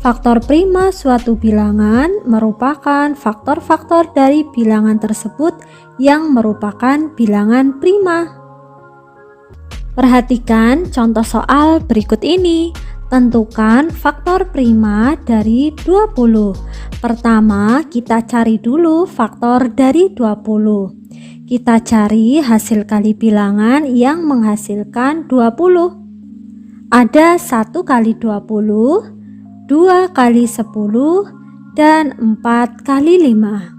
Faktor prima suatu bilangan merupakan faktor-faktor dari bilangan tersebut yang merupakan bilangan prima. Perhatikan contoh soal berikut ini. Tentukan faktor prima dari 20. Pertama, kita cari dulu faktor dari 20. Kita cari hasil kali bilangan yang menghasilkan 20. Ada 1 kali 20, 2 kali 10, dan 4 kali 5.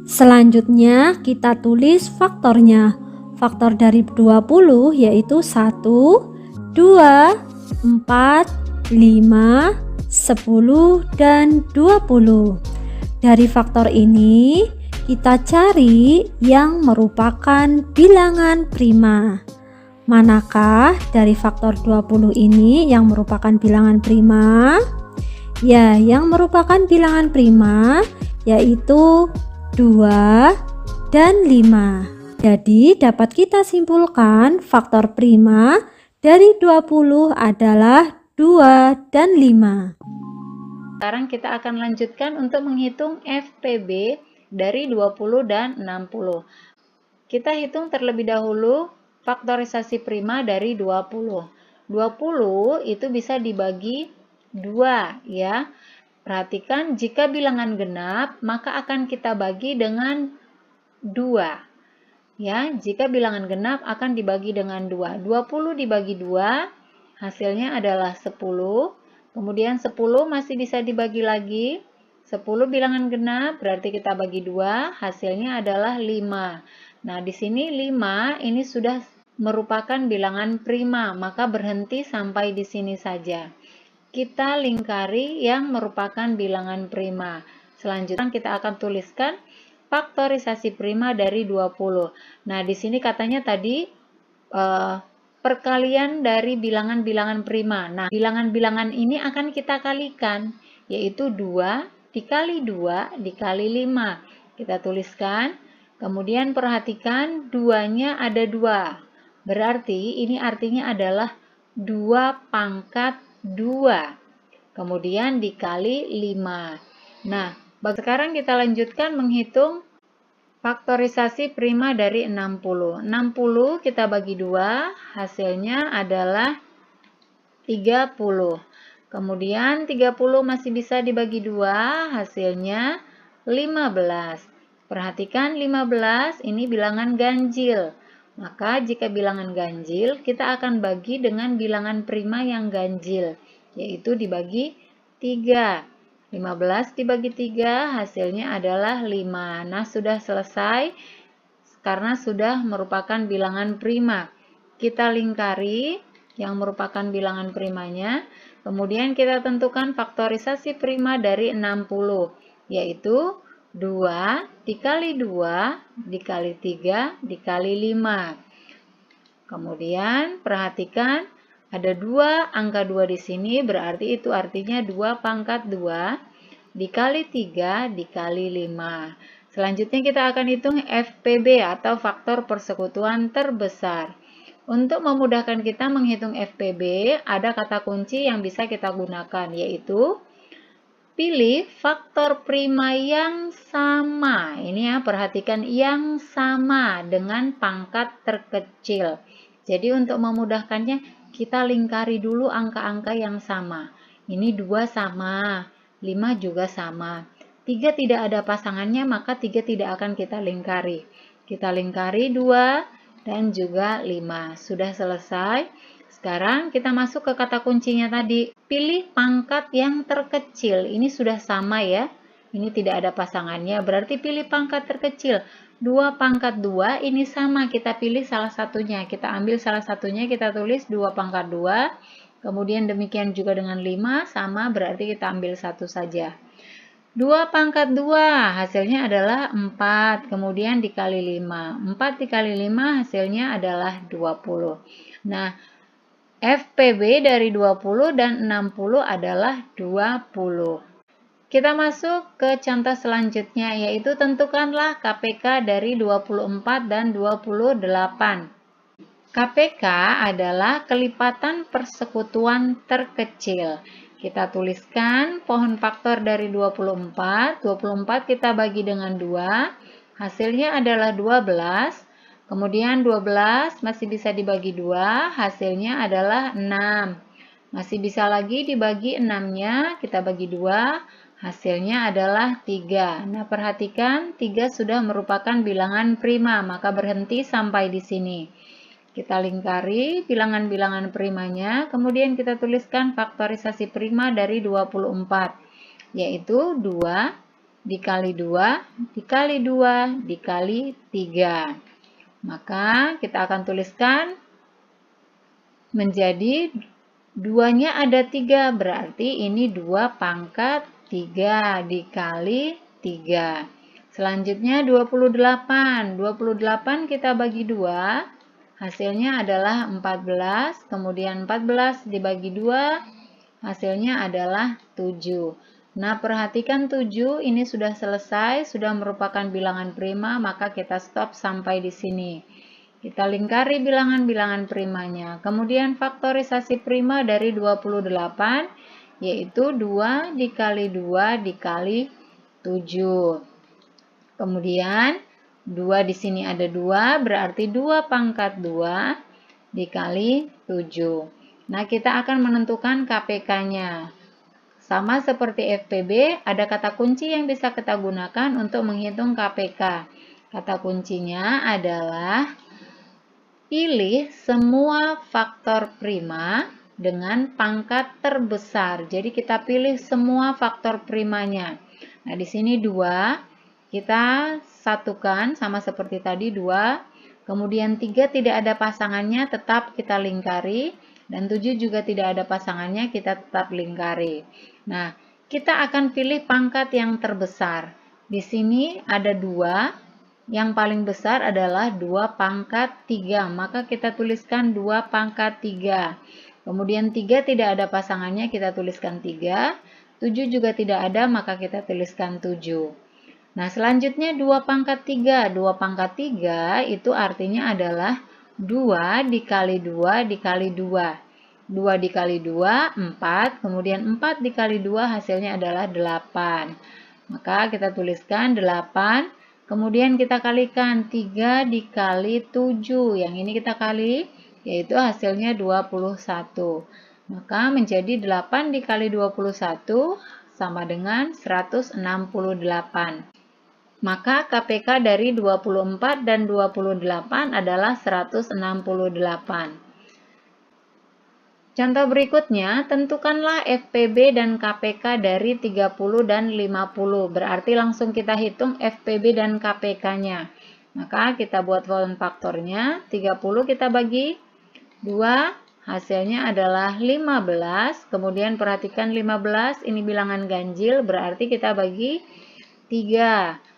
Selanjutnya kita tulis faktornya. Faktor dari 20 yaitu 1, 2, 4, 5, 10, dan 20. Dari faktor ini kita cari yang merupakan bilangan prima. Manakah dari faktor 20 ini yang merupakan bilangan prima? Ya, yang merupakan bilangan prima yaitu 2 dan 5. Jadi dapat kita simpulkan faktor prima dari 20 adalah 2 dan 5. Sekarang kita akan lanjutkan untuk menghitung FPB dari 20 dan 60. Kita hitung terlebih dahulu faktorisasi prima dari 20. 20 itu bisa dibagi 2 ya. Perhatikan jika bilangan genap maka akan kita bagi dengan 2. Ya, jika bilangan genap akan dibagi dengan 2. 20 dibagi 2 hasilnya adalah 10. Kemudian 10 masih bisa dibagi lagi. 10 bilangan genap berarti kita bagi 2, hasilnya adalah 5. Nah, di sini 5 ini sudah merupakan bilangan prima, maka berhenti sampai di sini saja. Kita lingkari yang merupakan bilangan prima. Selanjutnya kita akan tuliskan faktorisasi prima dari 20. Nah, di sini katanya tadi perkalian dari bilangan-bilangan prima. Nah, bilangan-bilangan ini akan kita kalikan, yaitu 2 dikali 2 dikali 5. Kita tuliskan, kemudian perhatikan 2-nya ada 2. Berarti ini artinya adalah 2 pangkat 2. Kemudian dikali 5. Nah, sekarang kita lanjutkan menghitung faktorisasi prima dari 60. 60 kita bagi 2, hasilnya adalah 30. Kemudian 30 masih bisa dibagi 2, hasilnya 15. Perhatikan 15 ini bilangan ganjil. Maka jika bilangan ganjil, kita akan bagi dengan bilangan prima yang ganjil, yaitu dibagi 3. 15 dibagi 3 hasilnya adalah 5. Nah, sudah selesai karena sudah merupakan bilangan prima. Kita lingkari yang merupakan bilangan primanya. Kemudian kita tentukan faktorisasi prima dari 60, yaitu 2 dikali 2 dikali 3 dikali 5. Kemudian perhatikan ada 2 angka 2 di sini, berarti itu artinya 2 pangkat 2 dikali 3 dikali 5. Selanjutnya kita akan hitung FPB atau faktor persekutuan terbesar. Untuk memudahkan kita menghitung FPB, ada kata kunci yang bisa kita gunakan, yaitu pilih faktor prima yang sama. Ini ya, perhatikan yang sama dengan pangkat terkecil. Jadi untuk memudahkannya, kita lingkari dulu angka-angka yang sama. Ini 2 sama, 5 juga sama. 3 tidak ada pasangannya, maka 3 tidak akan kita lingkari. Kita lingkari 2 dan juga 5. Sudah selesai. Sekarang kita masuk ke kata kuncinya tadi. Pilih pangkat yang terkecil. Ini sudah sama ya. Ini tidak ada pasangannya. Berarti pilih pangkat terkecil. 2 pangkat 2 ini sama, kita pilih salah satunya, kita ambil salah satunya, kita tulis 2 pangkat 2, kemudian demikian juga dengan 5, sama berarti kita ambil satu saja. 2 pangkat 2 hasilnya adalah 4, kemudian dikali 5, 4 dikali 5 hasilnya adalah 20. Nah, FPB dari 20 dan 60 adalah 20. Kita masuk ke contoh selanjutnya, yaitu tentukanlah KPK dari 24 dan 28. KPK adalah kelipatan persekutuan terkecil. Kita tuliskan pohon faktor dari 24. 24 kita bagi dengan 2. Hasilnya adalah 12. Kemudian 12 masih bisa dibagi 2. Hasilnya adalah 6. Masih bisa lagi dibagi 6-nya. Kita bagi 2. Hasilnya adalah 3. Nah, perhatikan 3 sudah merupakan bilangan prima. Maka berhenti sampai di sini. Kita lingkari bilangan-bilangan primanya, kemudian kita tuliskan faktorisasi prima dari 24, yaitu 2 dikali 2 dikali 2 dikali 3. Maka kita akan tuliskan menjadi 2-nya ada 3, berarti ini 2 pangkat 3 dikali 3. Selanjutnya 28. 28 kita bagi 2. Hasilnya adalah 14, kemudian 14 dibagi 2, hasilnya adalah 7. Nah, perhatikan 7 ini sudah selesai, sudah merupakan bilangan prima, maka kita stop sampai di sini. Kita lingkari bilangan-bilangan primanya. Kemudian faktorisasi prima dari 28, yaitu 2 dikali 2 dikali 7. Kemudian 2 di sini ada 2, berarti 2 pangkat 2 dikali 7. Nah, kita akan menentukan KPK-nya. Sama seperti FPB, ada kata kunci yang bisa kita gunakan untuk menghitung KPK. Kata kuncinya adalah pilih semua faktor prima dengan pangkat terbesar. Jadi kita pilih semua faktor primanya. Nah, di sini 2. Kita satukan sama seperti tadi 2, kemudian 3 tidak ada pasangannya, tetap kita lingkari, dan 7 juga tidak ada pasangannya, kita tetap lingkari. Nah, kita akan pilih pangkat yang terbesar. Di sini ada 2, yang paling besar adalah 2 pangkat 3, maka kita tuliskan 2 pangkat 3. Kemudian 3 tidak ada pasangannya, kita tuliskan 3, 7 juga tidak ada, maka kita tuliskan 7. Nah, selanjutnya 2 pangkat 3. 2 pangkat 3 itu artinya adalah 2 dikali 2 dikali 2. 2 dikali 2, 4. Kemudian 4 dikali 2 hasilnya adalah 8. Maka kita tuliskan 8. Kemudian kita kalikan 3 dikali 7. Yang ini kita kali, yaitu hasilnya 21. Maka menjadi 8 dikali 21 sama dengan 168. Maka KPK dari 24 dan 28 adalah 168. Contoh berikutnya, tentukanlah FPB dan KPK dari 30 dan 50. Berarti langsung kita hitung FPB dan KPK-nya. Maka kita buat volume faktornya. 30 kita bagi 2, hasilnya adalah 15. Kemudian perhatikan 15, ini bilangan ganjil, berarti kita bagi 3.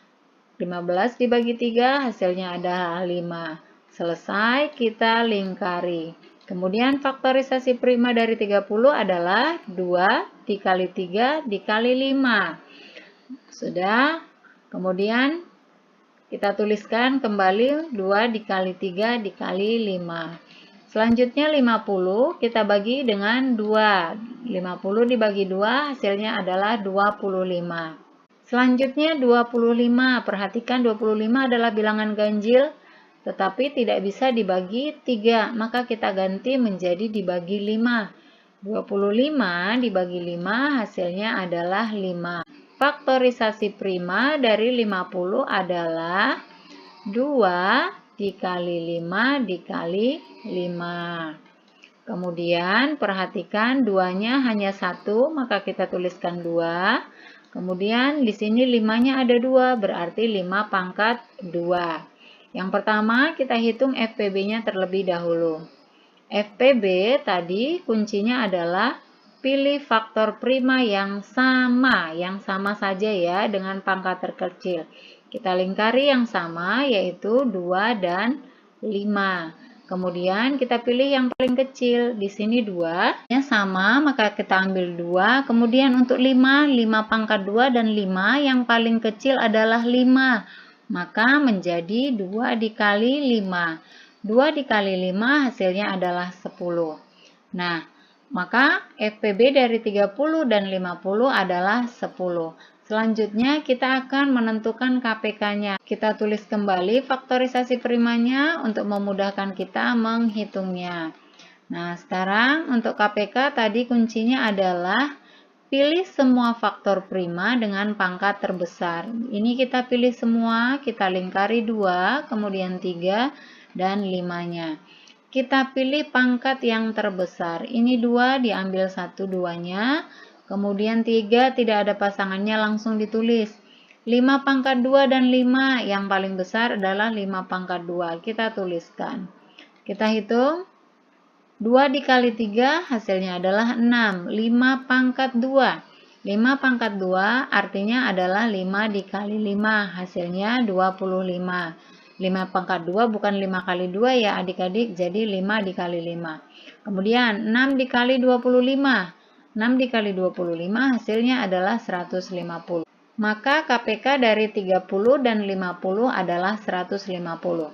15 dibagi 3, hasilnya adalah 5. Selesai, kita lingkari. Kemudian faktorisasi prima dari 30 adalah 2 dikali 3 dikali 5. Sudah. Kemudian kita tuliskan kembali 2 dikali 3 dikali 5. Selanjutnya 50 kita bagi dengan 2. 50 dibagi 2, hasilnya adalah 25. Selanjutnya 25, perhatikan 25 adalah bilangan ganjil, tetapi tidak bisa dibagi 3, maka kita ganti menjadi dibagi 5. 25 dibagi 5, hasilnya adalah 5. Faktorisasi prima dari 50 adalah 2 dikali 5 dikali 5. Kemudian perhatikan 2-nya hanya 1, maka kita tuliskan 2. Kemudian di sini 5-nya ada 2, berarti 5 pangkat 2. Yang pertama kita hitung FPB-nya terlebih dahulu. FPB tadi kuncinya adalah pilih faktor prima yang sama saja ya dengan pangkat terkecil. Kita lingkari yang sama, yaitu 2 dan 5. Kemudian kita pilih yang paling kecil. Di sini 2 nya sama, maka kita ambil 2. Kemudian untuk 5 pangkat 2 dan 5 yang paling kecil adalah 5. Maka menjadi 2 dikali 5. 2 dikali 5 hasilnya adalah 10. Nah, Maka FPB dari 30 dan 50 adalah 10. Selanjutnya kita akan menentukan KPK-nya. Kita tulis kembali faktorisasi primanya untuk memudahkan kita menghitungnya. Nah, sekarang untuk KPK tadi kuncinya adalah pilih semua faktor prima dengan pangkat terbesar. Ini kita pilih semua, kita lingkari 2, kemudian 3, dan 5-nya. Kita pilih pangkat yang terbesar. Ini 2 diambil 1 duanya. Kemudian 3 tidak ada pasangannya langsung ditulis. 5 pangkat 2 dan 5 yang paling besar adalah 5 pangkat 2. Kita tuliskan. Kita hitung. 2 dikali 3 hasilnya adalah 6. 5 pangkat 2. 5 pangkat 2 artinya adalah 5 dikali 5. Hasilnya 25. 5 pangkat 2 bukan 5 kali 2 ya adik-adik. Jadi 5 dikali 5. Kemudian 6 dikali 25. 6 dikali 25 hasilnya adalah 150. Maka KPK dari 30 dan 50 adalah 150.